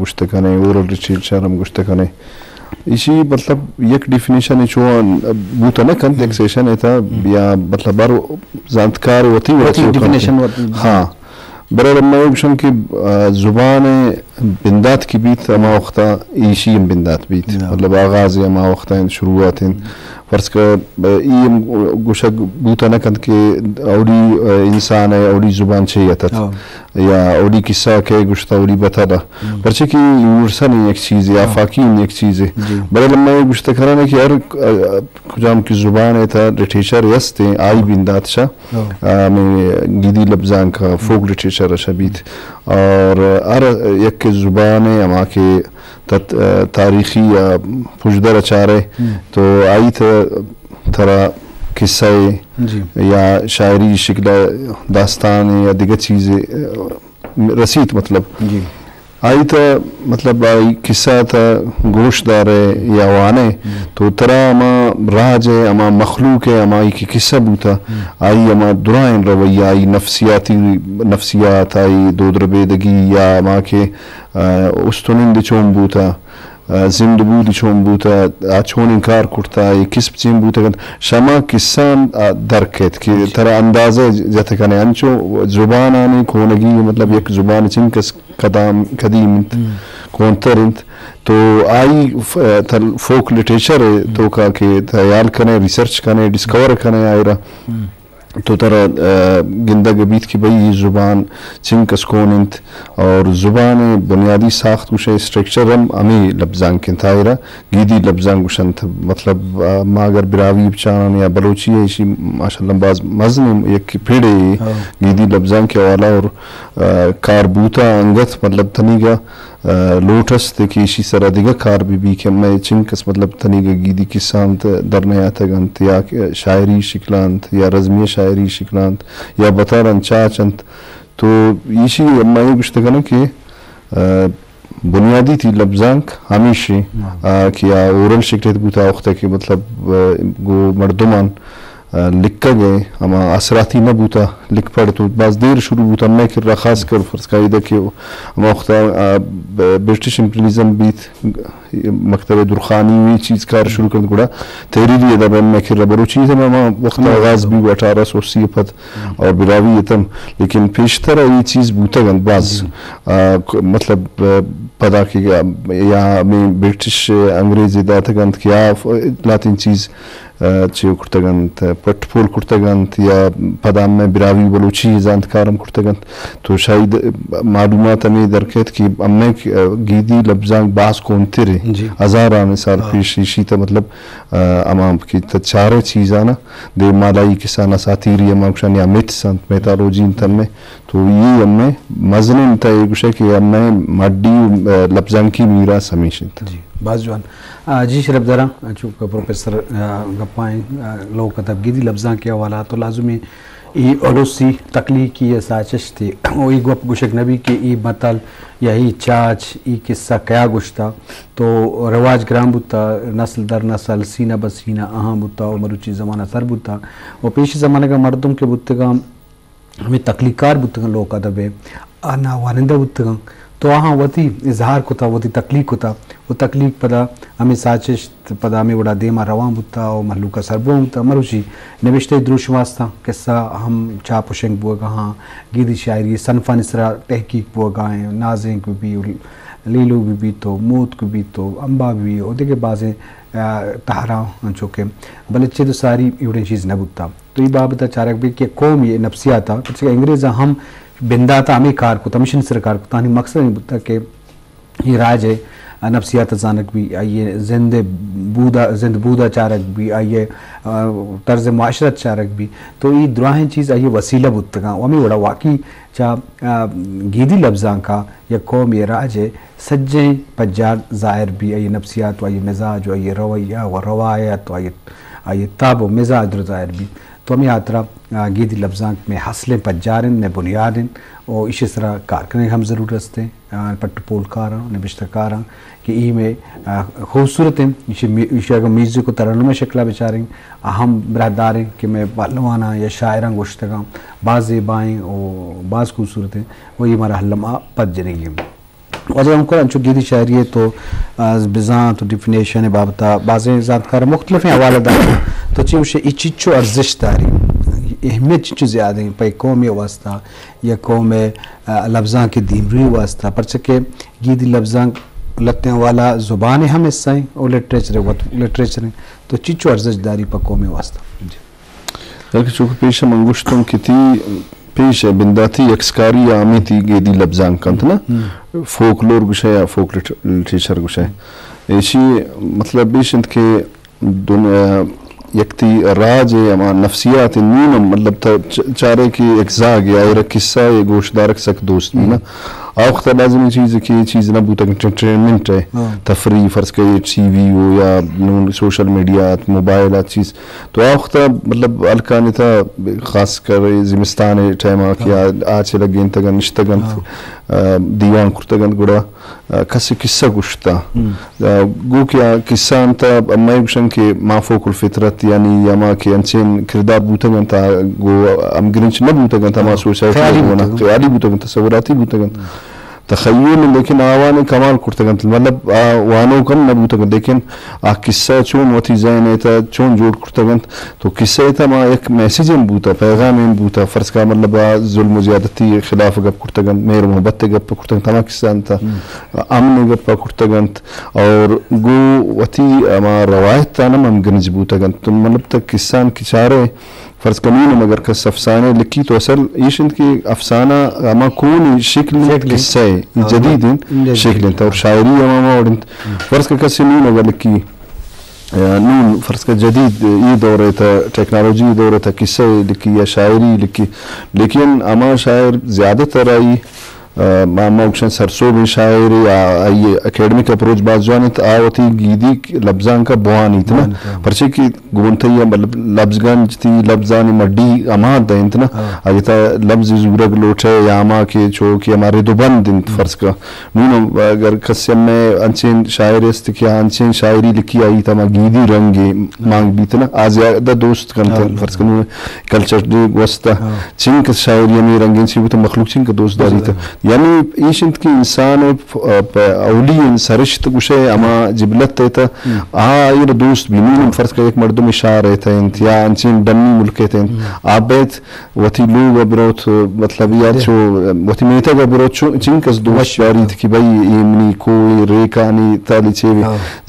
گشتکنے oral literature ہم گشتکنے اسی مطلب یک ڈیفینیشن چون بوتا نہ کن ٹیکسیشن ایتا یا مطلب بار زانتکار وتی ڈیفینیشن ہاں برای لما بشم کہ زبان بندات کی بیت اما وقتا ایشی بندات بیت مطلب آغاز اما وقتا شروعات فرض کا ایم گوشک بوتا نہ کن کہ اولی انسان ہے اولی زبان چاہیے یا اولی قصہ کے گشتہ اولی بتا دا پرچہ کہ یونیورسل ایک چیز ہے آفاقی ایک چیز ہے برای لما گشتہ کرانا کہ ہر کجام کی زبان ہے تھا لٹریچر یستے آئی بندات شاہ میں گیدی لبزان کا فوک لٹریچر شبیت اور ہر یک زبان ہے اما کے تاریخی یا پشدر اچارے تو آئی تھا تھرا قصہ یا شاعری شکل داستان یا دیگر چیزیں رسید مطلب آئی تھا مطلب آئی قصہ تھا گوشت دار ہے یا وانے تو ترا اما راج ہے اما مخلوق ہے اما کی قصہ بوتا آئی اما درائن رویہ آئی نفسیات آئی دودر بیدگی یا اما کے استنند چون بوتا زند بود چون بوتا چون انکار کرتا ہے کس چیم بوتا شما کسان درکت کہ ترا اندازہ جاتا کنے انچو زبان آنے کونگی مطلب یک زبان چین کس قدیم کونتر انت تو آئی فوک لٹریچر ہے تو کا کہ تیال کنے ریسرچ کنے ڈسکور کنے آئی رہا تو ترا گندہ گبیت کی بھئی یہ زبان چنکس کوننت اور زبان بنیادی ساخت گوشے اسٹرکچر ہمیں لبزان کن تھائرہ گیدی لبزان گوشن تھا مطلب ما اگر براوی بچانان یا بلوچی ہے اسی ماشاءاللہ باز مزن یک پیڑے گیدی لبزان کے حوالہ اور کاربوتا انگت مطلب تنیگا لوٹس تے کہ اسی سرا دیگا کار بھی کہ میں چنکس مطلب تنیگا گیدی کسانت درنے آتا گنت یا شاعری شکلانت یا رزمی شاعری شکلانت یا بطارن چاچنت تو اسی اما یہ گشتگانا کہ بنیادی تھی لبزانک ہمیشہ کہ اورل شکلت بوتا وقتا کہ مطلب گو مردمان لکھا گئے اما اثراتی نہ بوتا لکھ پڑھ تو بعض دیر شروع بوتا میں کر رہا خاص کر فرض قائدہ کہ اما وقتا برٹش امپریزم بیت مکتب درخانی ہوئی چیز کار شروع کرنے گوڑا تحریری ادب میں کر رہا برو چیز ہے اما وقتا آغاز بھی 1880 پت اور براوی اتم لیکن پیشتر یہ چیز بوتا گند بعض مطلب پدا کہ یا میں برٹش انگریز داتا گند کیا لاتین چیز چیو کرتگنت پٹ پول کرتگنت یا پدام میں براوی بلوچی زانت کارم کرتگنت تو شاید معلومات ہمیں درکت کہ ہمیں گیدی لبزان باز کونتے رہے ہزاران سال پیش شیتا مطلب امام کی تچارے چیزانا دے مالائی کسانا ساتیری امام کشان یا میت سانت میتالوجین تم میں تو یہ ہمیں مزنین تا ایک گوشہ کہ ہمیں مڈی لبزان کی میراث ہمیشہ تھا باز جوان جی شرف درہ چونکہ پروفیسر گپائیں لوگ کتب گیدی لفظاں کے حوالہ تو لازمی ای اڑوسی تخلیقی یا ساچش تھی او ای گپ گوشک نبی کہ ای مطل یا ای چاچ ای قصہ کیا گوشتا تو رواج گرام بوتا نسل در نسل سینہ بسینہ اہم بوتا و مروچی زمانہ سر بوتا و پیش زمانہ کا مردم کے بوتگاں ہمیں تخلیقار بوتگاں لوگ کتب ہے آنا وانندہ بوتگاں تو وہاں وتی اظہار کتا وتی تخلیق کتا وہ تخلیق پدا ہمیں ساچش پدا ہمیں وڑا دیما روان بوتا و محلوکہ سربوں بوتا مروچی نوشتے دروش واسطہ قصہ ہم چاپوشنگ بوگا ہاں گیدی شاعری صنفہ نسرہ تحقیق بوگا ہیں نازیں کو بھی لیلو بھی تو موت کو بھی تو امبا بھی اور دیکھے بازیں تحرام چوکے بلچے تو ساری ایوڑے چیز نہ بوتا تو یہ بابتا چارک بھی کہ قوم یہ نفسیاتا پچھے انگریزہ ہم بنداتا ہمیں کار کو مشن سرکار کو تانی مقصد نہیں بتا کہ یہ راج ہے نفسیات زانک بھی آئیے زند بودا چارک بھی آئیے طرز معاشرت چارک بھی تو یہ دراہیں چیز آئیے وسیلہ بتگاں ہمیں بڑا واقعی چاہ گیدی لفظاں کا یا قوم یہ راج ہے سجیں پجار ظاہر بھی آئیے نفسیات و آئیے مزاج و آئیے رویہ و روایت و آئیے تاب و مزاج ظاہر بھی تو ہمیں آترا گیدی لفظاں میں حاصلیں پجارن میں بنیادن اور اسی طرح کارکنے ہم ضرور رستے پٹ پول کاراں نبشتہ کاراں کہ ای میں خوبصورت ہیں اسی اگر میوزک کو ترنم شکلہ بچاریں اہم براداریں کہ میں بالوانا یا شاعراں گوشتگاں بعض زیبائیں اور بعض خوبصورت ہیں وہ یہ ہمارا حلمہ پت جنگی ہیں وجہ ہم کو انچو گیدی شاعری تو بزاں تو ڈیفینیشن بابتا بعض ذات کار مختلف حوالہ دار تو چیوش ای چیچو ارزش داری اہمیت چیچو زیادہ ہیں پہ قومی واسطہ یا قوم لفظاں کی دیمری واسطہ پرچہ گیدی لفظاں لتنے والا زبان ہم حصہ ہیں اور لٹریچر ہیں تو چیچو ارزش داری پہ قومی واسطہ. لیکن چونکہ پیش منگوشتوں کی تھی پیش بنداتی یکسکاری عامی تھی گیدی لفظاں کنت نا فوک لور گوشہ یا فوک لٹریچر گوشہ ایشی مطلب بیشند کے دنیا یکتی راج اما نفسیات نونم مطلب چارے کی ایک زاگ یا ایرہ قصہ یا گوشدارک سک دوست بھی نا آوختہ لازمی چیز ہے کہ یہ چیز نہ بوتا انٹرٹینمنٹ ہے تفریح فرض کہ یہ ٹی وی ہو یا سوشل میڈیات موبائلات چیز تو آوختہ مطلب الکانی تھا خاص کر زمستان ٹائم آکیا آچے لگین تگن نشتگن دیوان کرتگن گڑا کسی قصہ گوشتا گو کیا قصہ انتا امائی گوشن کے ما فوق الفطرت یعنی یا ما کے انچین کردار بوتگن تا گو ام گرنچ نہ بوتگن تا ما سوچائی خیالی بوتگن تصوراتی بوتگن تخیل لیکن آوانے کمال کرتگن مطلب وانو کم نہ بوتگن لیکن قصہ چون وطی ذہن ایتا چون جوڑ کرتگن تو قصہ ایتا ما ایک میسیج بوتا پیغام بوتا فرض کا مطلب ظلم و زیادتی خلاف گپ کرتگن میر محبت گپ کرتگن تمام قصہ انتا امن گپ کرتگن اور گو وطی ما روایت تانم ہم گنج بوتگن تو مطلب تک قصہ کی چارے فرض کنین اگر کس افسانے لکھی تو اصل ایشند کی افسانہ اما کون شکل قصہ ہے جدید شکل انتا اور شاعری اما اوڑنت فرض کا کسی نون اگر لکھی نون فرض کا جدید یہ دور ہے ٹیکنالوجی دور ہے قصہ لکھی یا شاعری لکھی لیکن اما شاعر زیادہ تر آئی موکشن سرسو میں شاعر یا اکیڈمک اپروچ باز جوانت آوتی گیدی لفظاں کا بوانی اتنا پرچے کی گونتا یا لفظ گنج تھی لفظانی مڈی اماد ہے اتنا آگے تا لفظ زورگ لوٹے یا اما کے چوکی ہمارے دو بند انت فرض کا نون اگر قسم میں انچین شاعر است کیا انچین شاعری لکھی آئی تا ما گیدی رنگی مانگ بیتنا آزیادہ دوست کنتا فرض کنو کلچر دے گوستا چنک شاعری میں رنگین سی ہوتا مخلوق چنک دوست داری تا یعنی ایشنت کی انسان اولی سرشت گوشے اما جبلت تیتا آئیر دوست بھی نون فرض کا ایک مردم اشار ہے انت یا انچین ڈمی ملکے تھے آبیت وطی لوگ بروت مطلب یا چھو وطی میتا گا بروت چنکس دوست داری تھی کہ بھئی ایمنی کوئی ریکانی تالی چھوی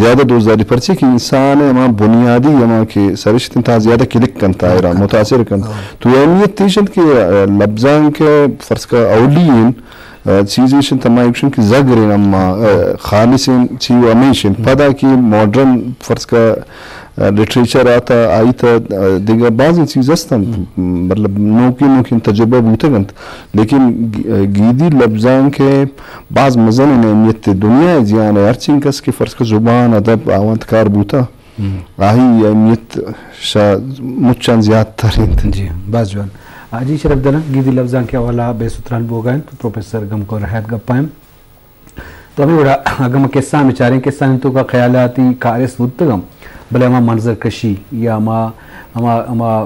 زیادہ دوست داری پرچے کی انسان اما بنیادی اما کے سرشت انتا زیادہ کلک کنتا ہے متاثر کنتا تو اہمیت تیشنت کی لفظان کے فرض کا اولین چیزیشن تمایشن کی زگرین اما خالصین چیو امیشن پدا کی ماڈرن فرض کا لٹریچر آتا آئی تا دیگر بعضی چیز استن مطلب نوکی تجربہ بوتگن لیکن گیدی لفظان کے بعض مزن اہمیت دنیا جیان ہے ہر چین کس کی فرض کا زبان ادب آوانت کار بوتا آہی اہمیت مچان زیاد ترین جی بعض جوان جی شرف دنا گیدی لفظاں کے حوالہ بے ستران بوگائیں تو پروفیسر گم کو رہت گپ پائیں تو ہمیں بڑا اگم قصہ میں چاہ رہے ہیں قصہ تو کا خیالاتی کارس بودتگم بلے ہما منظر کشی یا ہما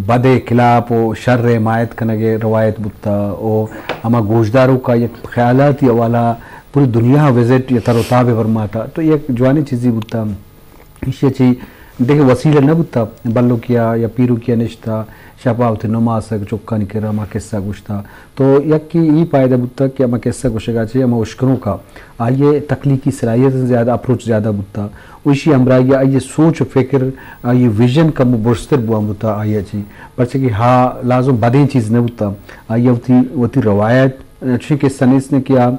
بد خلاف و شر مایت کنگے روایت بودتا او ہما گوشداروں کا یک خیالاتی حوالہ پوری دنیا وزٹ یا تر و تاب ورماتا تو یک جوانی چیزی بودتا اسی چیز دیکھے وسیلہ نہ بودتا بلو کیا یا پیرو کیا نشتا شپاوتی نماسک چکا نکر اما قصہ گوشتا تو یک کی یہ پائدہ بودتا کہ اما قصہ گوشے گا چھے اما اشکروں کا آئیے تخلیقی صلاحیت زیادہ اپروچ زیادہ بودتا ویشی ہمراہ آئیے سوچ و فکر آئیے ویژن کا برستر بوام بودتا آئیے چی پرچہ کہ ہاں لازم بدیں چیز نہ بودتا آئیے وتی روایت اچھی قصہ نیس نے کیا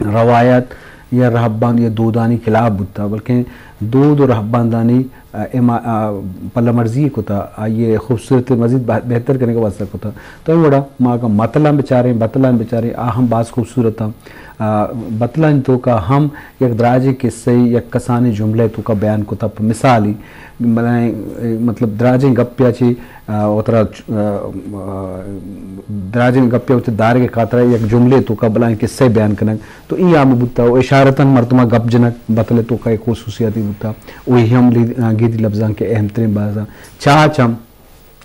روایت یا رہبان یا دودانی خلاف بودتا بلکہ دود و رہبان دانی پلہ مرضی کو تھا آئیے خوبصورت مزید بہتر کرنے کا واسطہ کو تھا تو بڑا ماں کا مطلع بچارے ہم بعض خوبصورت تھا بطلان تو کا ہم یک دراجے قصے یک کسانی جملے تو کا بیان کو تھا مثالی مطلب دراجے گپیا چی اترا دراجے گپیا ہوتے دار کے خاطرہ یک جملے تو کا بلائیں قصے بیان کرنا تو ای عام بودتا وہ اشارتاً مرتمہ گپ جنک بطلے تو کا ایک خصوصیاتی بودتا وہی ہم گیدی لفظاں کے اہم ترین بازا چاہ چم